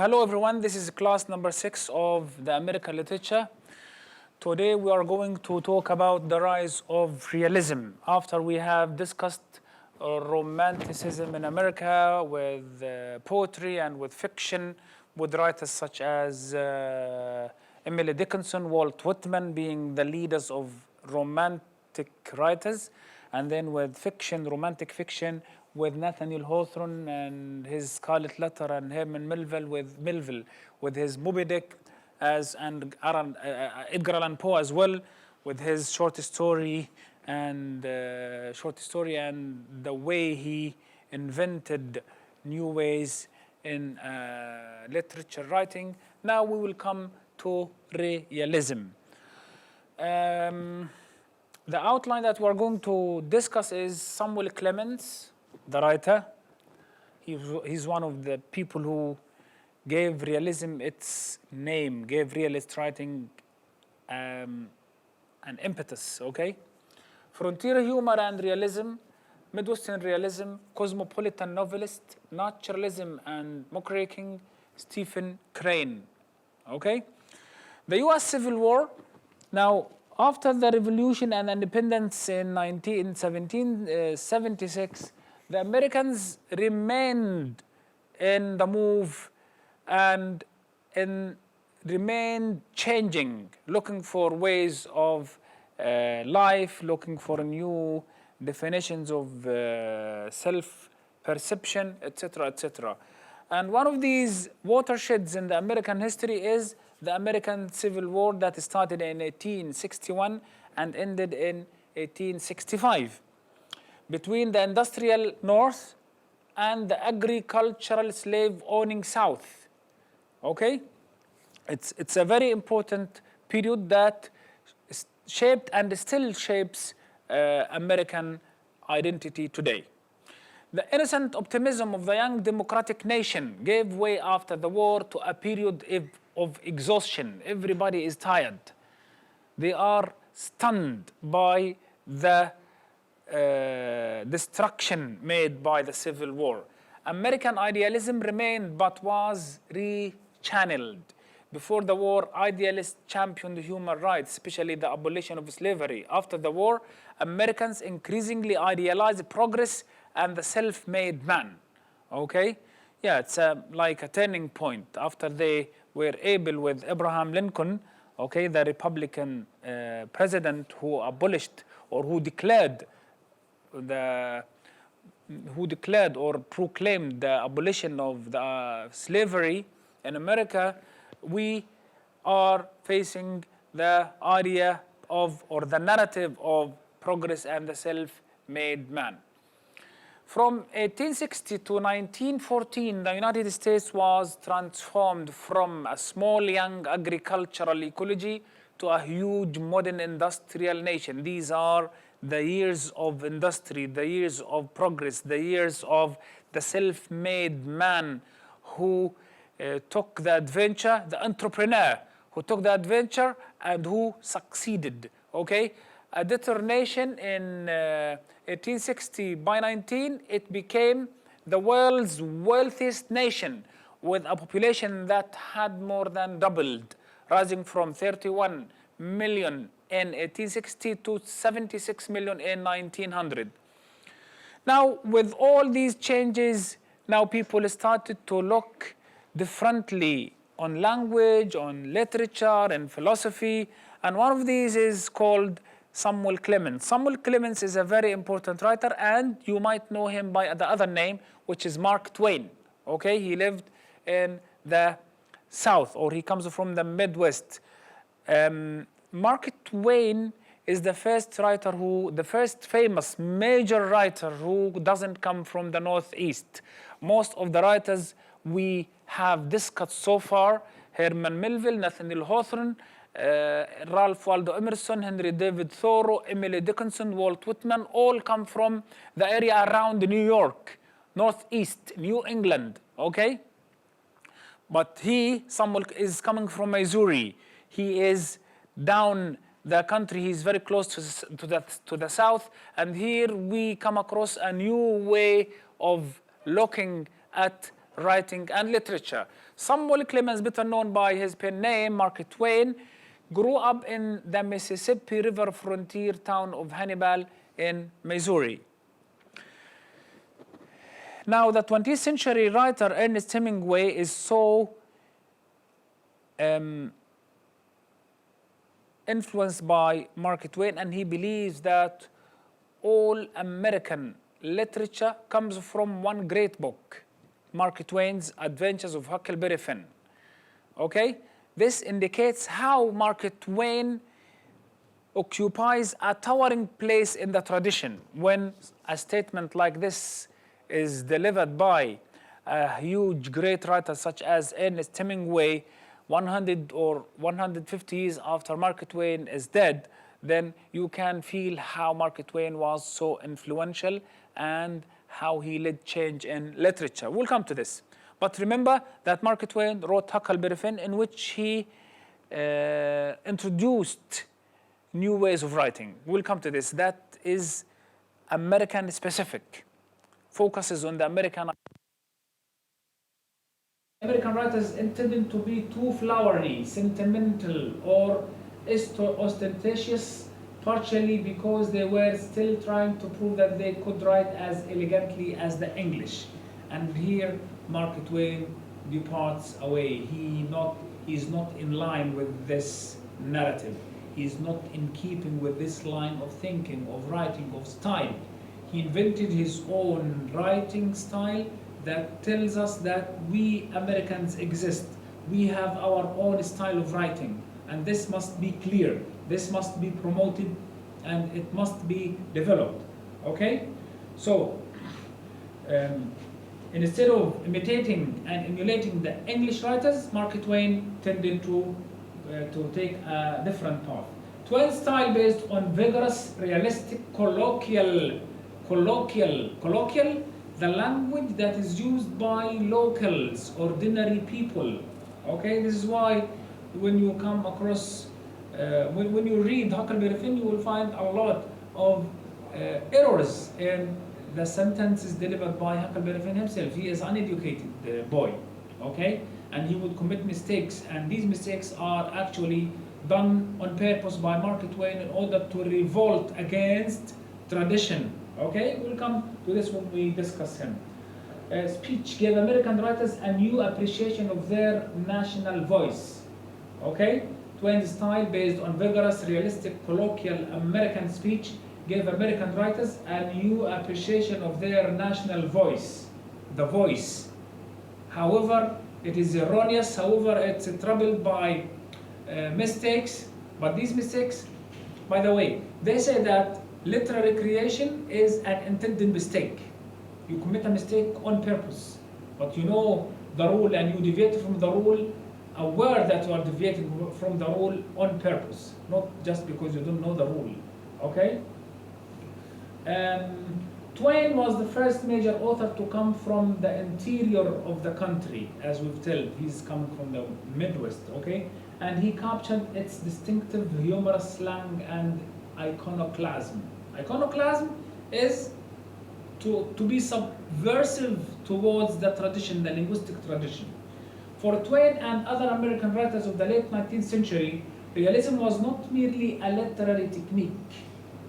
Hello everyone, this is class number 6 of the American literature. Today we are going to talk about the rise of realism. After we have discussed romanticism in America with poetry and with fiction, with writers such as Emily Dickinson, Walt Whitman being the leaders of romantic writers, and then with fiction, romantic fiction, with Nathaniel Hawthorne and his Scarlet Letter, and Herman Melville with his Moby Dick, and Edgar Allan Poe as well with his short story and the way he invented new ways in literature writing. Now we will come to realism. The outline that we're going to discuss is Samuel Clemens, the writer. He's one of the people who gave realism its name, gave realist writing an impetus, okay? Frontier humor and realism, Midwestern realism, cosmopolitan novelist, naturalism and muckraking, Stephen Crane, okay? The U.S. Civil War. Now, after the revolution and independence in 1776, the Americans remained in the move and remained changing, looking for ways of life, looking for new definitions of self-perception, etc., etc. And one of these watersheds in the American history is the American Civil War that started in 1861 and ended in 1865. Between the industrial North and the agricultural slave-owning South, okay? It's a very important period that shaped and still shapes American identity today. The innocent optimism of the young democratic nation gave way after the war to a period of exhaustion. Everybody is tired. They are stunned by the destruction made by the Civil War. American idealism remained but was rechanneled. Before the war, idealists championed human rights, especially the abolition of slavery. After the war, Americans increasingly idealized progress and the self-made man, okay? Yeah, it's like a turning point after they were able with Abraham Lincoln, okay, the Republican president who abolished or who declared or proclaimed the abolition of the slavery in America. We are facing the idea of, or the narrative of, progress and the self-made man. From 1860 to 1914, the United States was transformed from a small young agricultural ecology to a huge modern industrial nation. These are the years of industry, the years of progress, the years of the self-made man who took the adventure, the entrepreneur who took the adventure and who succeeded, okay? A determination in 1860, by 19, it became the world's wealthiest nation with a population that had more than doubled, rising from 31 million in 1860 to 76 million in 1900. Now, with all these changes, now people started to look differently on language, on literature, and philosophy, and one of these is called Samuel Clemens. Samuel Clemens is a very important writer, and you might know him by the other name, which is Mark Twain, okay? He lived in the South, or he comes from the Midwest. Mark Twain is the first writer the first famous major writer who doesn't come from the Northeast. Most of the writers we have discussed so far, Herman Melville, Nathaniel Hawthorne, Ralph Waldo Emerson, Henry David Thoreau, Emily Dickinson, Walt Whitman, all come from the area around New York, Northeast, New England, okay? But Samuel, is coming from Missouri. He is down the country. He's very close to the south. And here we come across a new way of looking at writing and literature. Samuel Clemens, better known by his pen name Mark Twain, grew up in the Mississippi River frontier town of Hannibal in Missouri. Now, the 20th century writer Ernest Hemingway is so influenced by Mark Twain, and he believes that all American literature comes from one great book, Mark Twain's Adventures of Huckleberry Finn. Okay? This indicates how Mark Twain occupies a towering place in the tradition. When a statement like this is delivered by a huge, great writer such as Ernest Hemingway, 100 or 150 years after Mark Twain is dead, then you can feel how Mark Twain was so influential and how he led change in literature. We'll come to this. But remember that Mark Twain wrote Huckleberry Finn, in which he introduced new ways of writing. We'll come to this. That is American specific. Focuses on the American writers intended to be too flowery, sentimental, or ostentatious, partially because they were still trying to prove that they could write as elegantly as the English. And here Mark Twain departs away. He's not in line with this narrative. He's not in keeping with this line of thinking, of writing, of style. He invented his own writing style that tells us that we Americans exist. We have our own style of writing, and this must be clear. This must be promoted, and it must be developed. Okay? So, instead of imitating and emulating the English writers, Mark Twain tended to take a different path. Twain's style based on vigorous, realistic, colloquial, the language that is used by locals, ordinary people. Okay, this is why when you come across, when you read Huckleberry Finn, you will find a lot of errors in the sentences delivered by Huckleberry Finn himself. He is an uneducated boy, okay, and he would commit mistakes, and these mistakes are actually done on purpose by Mark Twain in order to revolt against tradition. Okay, we'll come to this when we discuss him. Speech gave American writers a new appreciation of their national voice. Okay, Twain's style based on vigorous, realistic, colloquial American speech gave American writers a new appreciation of their national voice, the voice. However, it is erroneous, however, it's troubled by mistakes, but these mistakes, by the way, they say that literary creation is an intended mistake. You commit a mistake on purpose, but you know the rule and you deviate from the rule, aware that you are deviating from the rule on purpose, not just because you don't know the rule. Okay? Twain was the first major author to come from the interior of the country, as we've told. He's coming from the Midwest, okay? And he captured its distinctive humorous slang and iconoclasm. Iconoclasm is to be subversive towards the tradition, the linguistic tradition. For Twain and other American writers of the late 19th century, realism was not merely a literary technique.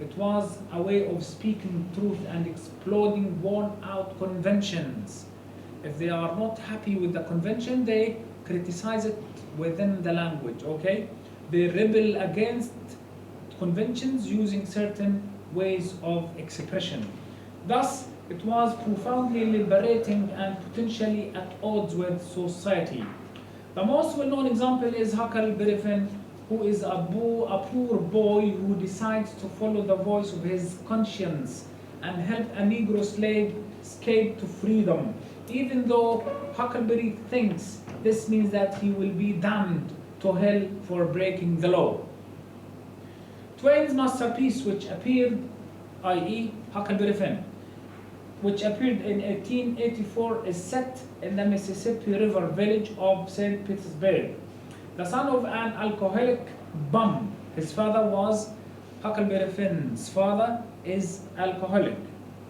It was a way of speaking truth and exploding worn-out conventions. If they are not happy with the convention, they criticize it within the language, okay? They rebel against conventions using certain ways of expression. Thus, it was profoundly liberating and potentially at odds with society. The most well-known example is Huckleberry Finn, who is a poor boy who decides to follow the voice of his conscience and help a Negro slave escape to freedom, even though Huckleberry thinks this means that he will be damned to hell for breaking the law. Twain's masterpiece, which appeared, i.e. Huckleberry Finn, which appeared in 1884, is set in the Mississippi River village of St. Petersburg. The son of an alcoholic bum. His father was Huckleberry Finn's father is alcoholic.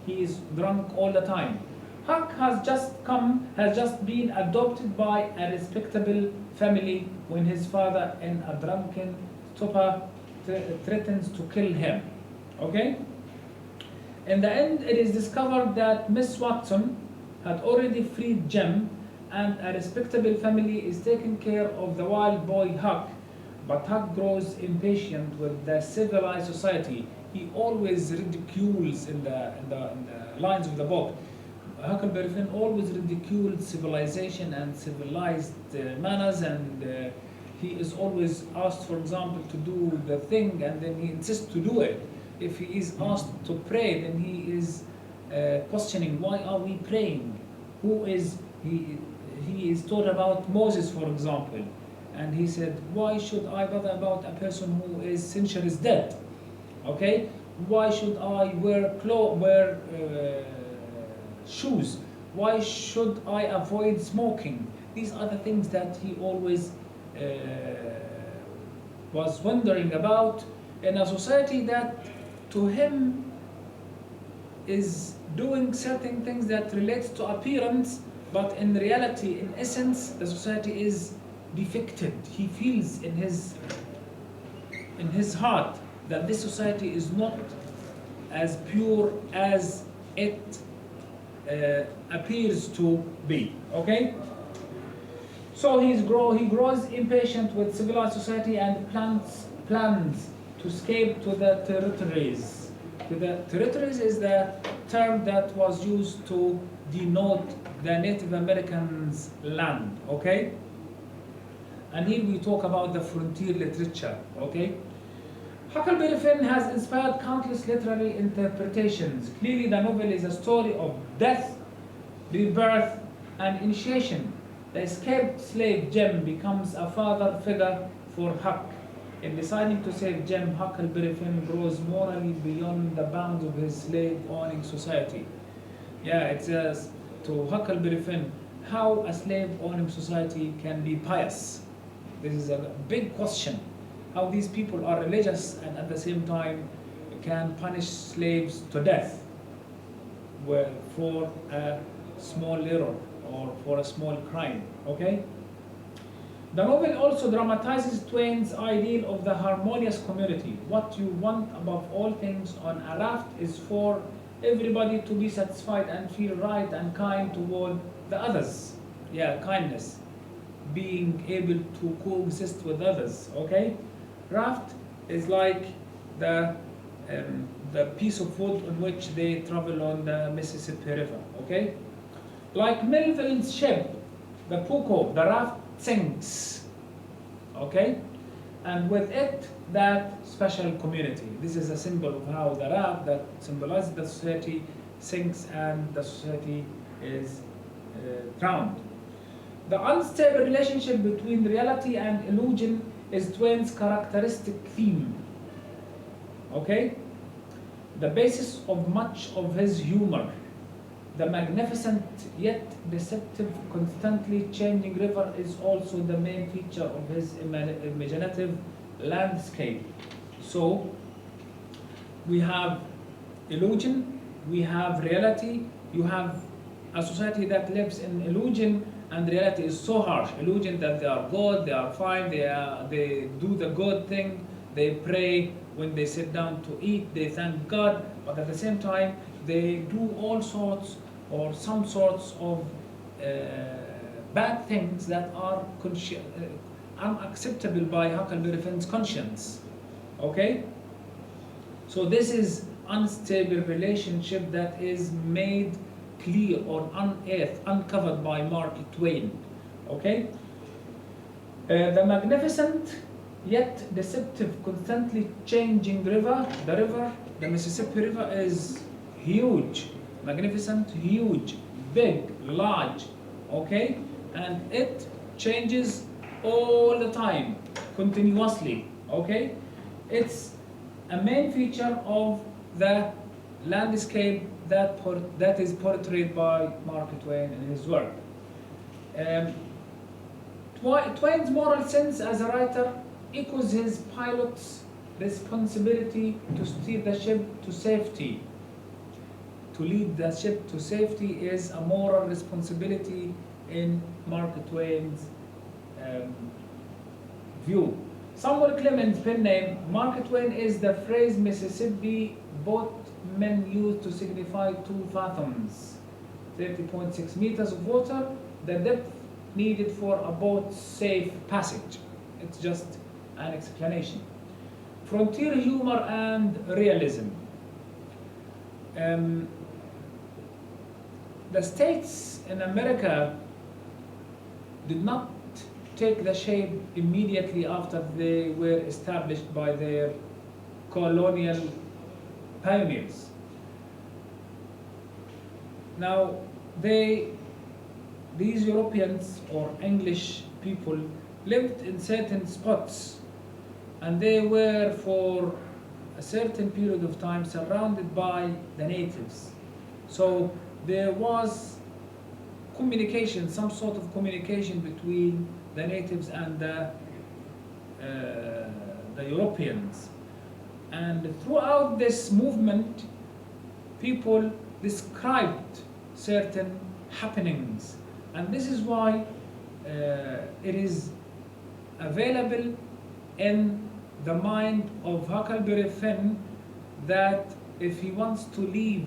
He is drunk all the time. Huck has just been adopted by a respectable family when his father, in a drunken stupor, threatens to kill him. Okay? In the end, it is discovered that Miss Watson had already freed Jem, and a respectable family is taking care of the wild boy Huck. But Huck grows impatient with the civilized society. He always ridicules in the lines of the book. Hackenbergen always ridiculed civilization and civilized manners, and he is always asked, for example, to do the thing, and then he insists to do it. If he is asked to pray, then he is questioning, why are we praying? Who is he? He is taught about Moses, for example, and he said, why should I bother about a person who is centuries dead? Okay, why should I wear shoes? Why should I avoid smoking? These are the things that he always was wondering about in a society that to him is doing certain things that relates to appearance, but in reality, in essence, the society is defected. He feels in his heart that this society is not as pure as it appears to be. Okay? So he grows impatient with civilized society and plans to escape to the territories. The territories is the term that was used to denote the Native Americans' land. Okay? And here we talk about the frontier literature. Okay? Hackenbergen has inspired countless literary interpretations. Clearly, the novel is a story of death, rebirth, and initiation. The escaped slave Jem becomes a father figure for Huck. In deciding to save Jem, Hackenbergen grows morally beyond the bounds of his slave-owning society. Yeah, it says to Hackenbergen how a slave-owning society can be pious. This is a big question. How these people are religious and at the same time can punish slaves to death for a small error or for a small crime. Okay? The novel also dramatizes Twain's ideal of the harmonious community. What you want above all things on a raft is for everybody to be satisfied and feel right and kind toward the others. Yeah, kindness. Being able to coexist with others. Okay? Raft is like the piece of wood on which they travel on the Mississippi River. Okay? Like Melville's ship, the Puko, the raft sinks. Okay? And with it, that special community. This is a symbol of how the raft that symbolizes the society sinks and the society is drowned. The unstable relationship between reality and illusion is Twain's characteristic theme. Okay? The basis of much of his humor. The magnificent yet deceptive, constantly changing river is also the main feature of his imaginative landscape. So, we have illusion, we have reality, you have a society that lives in illusion, and reality is so harsh. Illusion that they are good, they are fine, they do the good thing, they pray when they sit down to eat, they thank God, but at the same time they do all sorts or some sorts of bad things that are unacceptable by Hackenbergen's conscience. Okay? So this is unstable relationship that is made clear or unearthed, uncovered by Mark Twain. Okay? The magnificent yet deceptive, constantly changing river, the Mississippi River is huge, magnificent, huge, big, large, okay? And it changes all the time, continuously, okay? It's a main feature of the landscape that is portrayed by Mark Twain in his work. Twain's moral sense as a writer echoes his pilot's responsibility to steer the ship to safety. to lead the ship to safety is a moral responsibility in Mark Twain's view. Samuel Clemens' pen name Mark Twain is the phrase Mississippi boatmen used to signify 2 fathoms, 30.6 meters of water, the depth needed for a boat's safe passage. It's just an explanation. Frontier humor and realism. The states in America did not take the shape immediately after they were established by their colonial pioneers. Now, these Europeans or English people lived in certain spots, and they were for a certain period of time surrounded by the natives. So there was communication, some sort of communication between the natives and the Europeans. And throughout this movement, people described certain happenings. And this is why it is available in the mind of Huckleberry Finn that if he wants to leave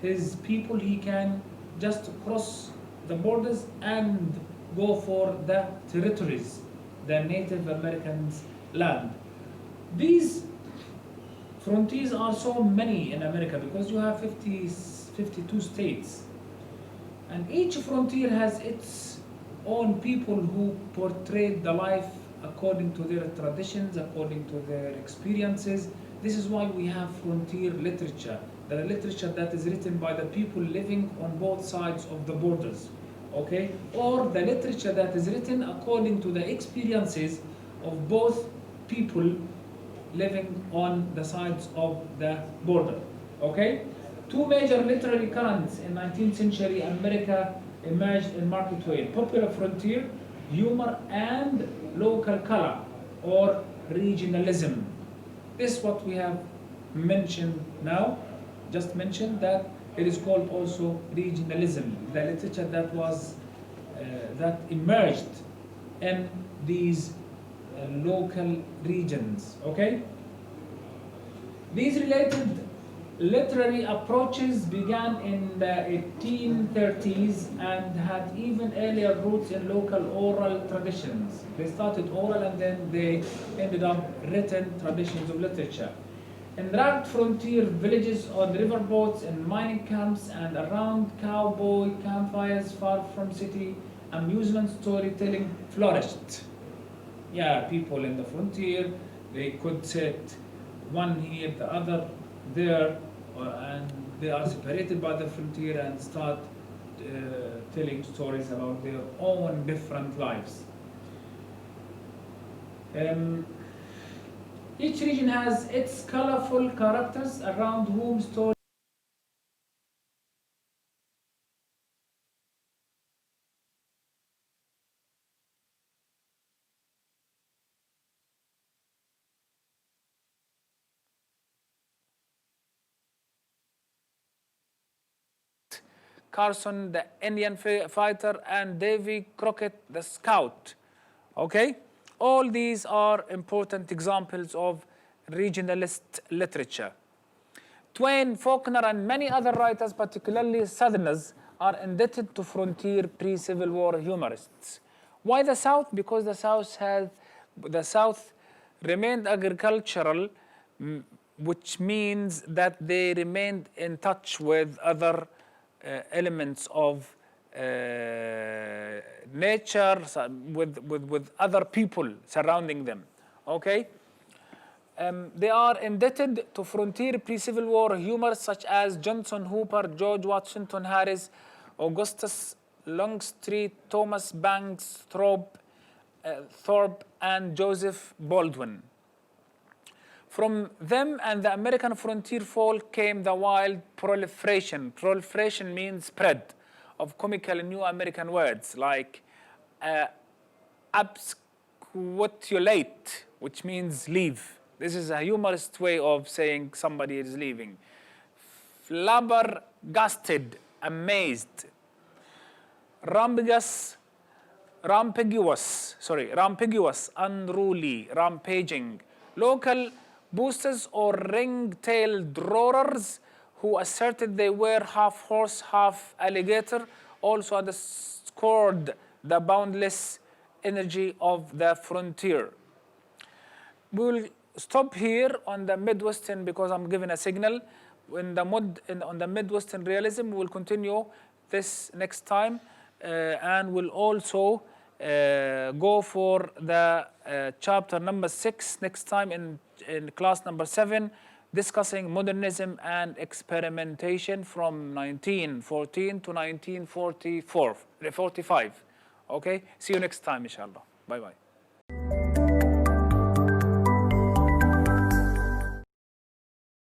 his people, he can just cross the borders and go for the territories, the Native Americans' land. These frontiers are so many in America because you have 52 states. And each frontier has its own people who portrayed the life according to their traditions, according to their experiences. This is why we have frontier literature, the literature that is written by the people living on both sides of the borders, okay? Or the literature that is written according to the experiences of both people living on the sides of the border, okay? Two major literary currents in 19th century America emerged in Mark Twain: popular frontier humor and local color or regionalism. This is what we have mentioned now, just mentioned that it is called also regionalism, the literature that was that emerged in these local regions, okay? These related literary approaches began in the 1830s and had even earlier roots in local oral traditions. They started oral and then they ended up written traditions of literature. In rugged frontier villages, on riverboats, in mining camps, and around cowboy campfires far from city, amusement storytelling flourished. Yeah, people in the frontier, they could sit one here, the other there, and they are separated by the frontier and start telling stories about their own different lives. Each region has its colorful characters around whom stories Carson, the Indian fighter, and Davy Crockett, the scout. Okay? All these are important examples of regionalist literature. Twain, Faulkner, and many other writers, particularly Southerners, are indebted to frontier pre-Civil War humorists. Why the South? Because the South remained agricultural, which means that they remained in touch with other elements of nature, with other people surrounding them, okay? They are indebted to frontier pre-Civil War humorists such as Johnson Hooper, George Washington Harris, Augustus Longstreet, Thomas Banks Thorpe, and Joseph Baldwin. From them and the American frontier folk came the wild proliferation. Proliferation means spread of comical new American words like absquatulate, which means leave. This is a humorist way of saying somebody is leaving. Flabbergasted, gusted, amazed. Rampiguous, unruly, rampaging. Local boosters or ring-tailed roarers who asserted they were half horse, half alligator, also underscored the boundless energy of the frontier. We will stop here on the Midwestern because I'm giving a signal. On the Midwestern realism, we will continue this next time, and we'll also go for the chapter number 6 next time in class number 7, discussing modernism and experimentation from 1914 to 1945. Okay, see you next time, inshallah. Bye bye.